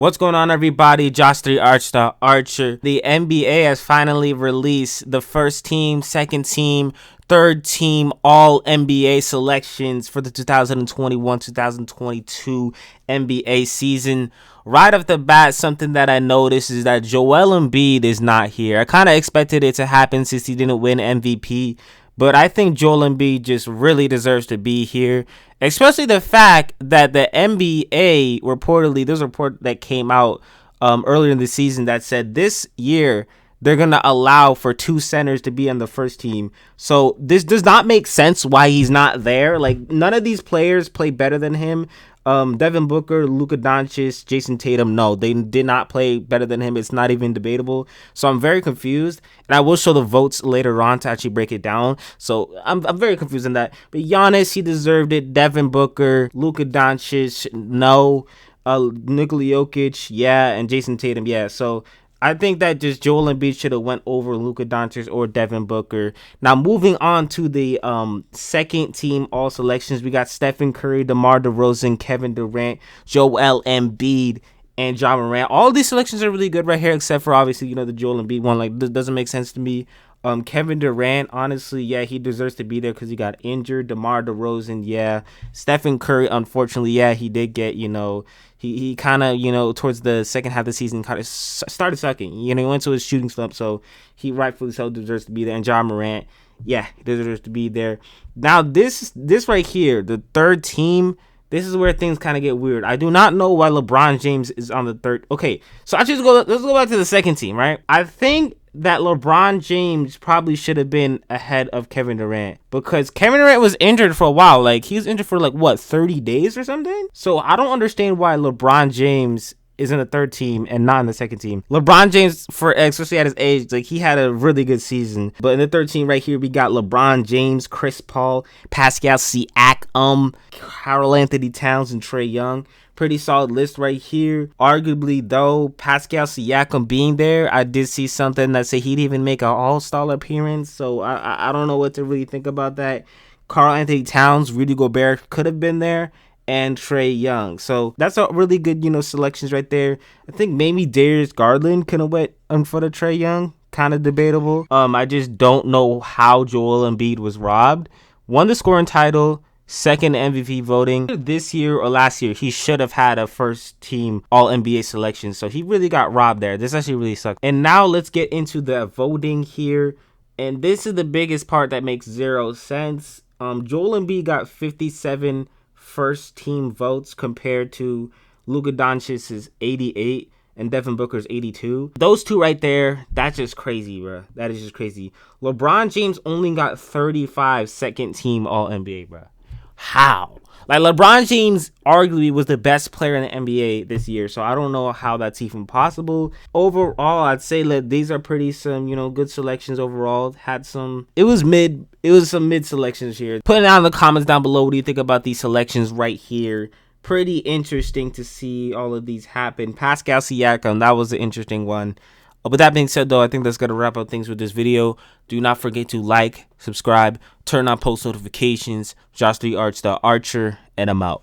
What's going on, everybody? Josh 3 Arch the Archer. The NBA has finally released the first team, second team, third team all NBA selections for the 2021-2022 NBA season. Right off the bat, something that I noticed is that Joel Embiid is not here. I kind of expected it to happen since he didn't win MVP. But I think Joel Embiid just really deserves to be here, especially the fact that the NBA reportedly, there's a report that came out earlier in the season that said this year they're going to allow for two centers to be on the first team. So this does not make sense why he's not there. Like, none of these players play better than him. Devin Booker, Luka Doncic, Jason Tatum, no, they did not play better than him. It's not even debatable. So I'm very confused, and I will show the votes later on to actually break it down. So I'm very confused in that. But Giannis, he deserved it. Devin Booker, Luka Doncic, no. Nikola Jokic, yeah, and Jason Tatum, yeah. So I think that just Joel Embiid should have went over Luka Doncic or Devin Booker. Now, moving on to the second team all selections, we got Stephen Curry, DeMar DeRozan, Kevin Durant, Joel Embiid, and Ja Morant. All these selections are really good right here, except for obviously, the Joel Embiid one. Like, this doesn't make sense to me. Kevin Durant, honestly, yeah, he deserves to be there because he got injured. DeMar DeRozan, yeah. Stephen Curry, unfortunately, yeah, he did get, he kind of, towards the second half of the season, kind of started sucking. He went to his shooting slump, so he rightfully so deserves to be there. And Ja Morant, yeah, he deserves to be there. Now, this right here, the third team, this is where things kind of get weird. I do not know why LeBron James is on the third. Okay, so let's go back to the second team, right? I think that LeBron James probably should have been ahead of Kevin Durant because Kevin Durant was injured for a while. Like, he was injured for 30 days or something. So I don't understand why LeBron James is in the third team and not in the second team. LeBron James, especially at his age, he had a really good season. But in the third team right here, we got LeBron James, Chris Paul, Pascal Siakam, Karl Anthony Towns, and Trae Young. Pretty solid list right here. Arguably, though, Pascal Siakam being there, I did see something that said he'd even make an all-star appearance. So I don't know what to really think about that. Karl Anthony Towns, Rudy Gobert could have been there, and Trae Young. So that's a really good, selections right there. I think maybe Darius Garland could have went in front of Trae Young. Kind of debatable. I just don't know how Joel Embiid was robbed. Won the scoring title. Second MVP voting. This year or last year, he should have had a first team all NBA selection. So he really got robbed there. This actually really sucks. And now let's get into the voting here. And this is the biggest part that makes zero sense. Joel Embiid got 57 first team votes compared to Luka Doncic's 88 and Devin Booker's 82. Those two right there, that's just crazy, bro. That is just crazy. LeBron James only got 35 second team all NBA, bro. How? LeBron James arguably was the best player in the NBA this year, so I don't know how that's even possible. Overall, I'd say that these are pretty good selections overall. It was some mid selections here. Put it down in the comments down below. What do you think about these selections right here? Pretty interesting to see all of these happen. Pascal Siakam, that was an interesting one. With that being said, though, I think that's going to wrap up things with this video. Do not forget to like, subscribe, turn on post notifications. Josh 3 Arch the Archer, and I'm out.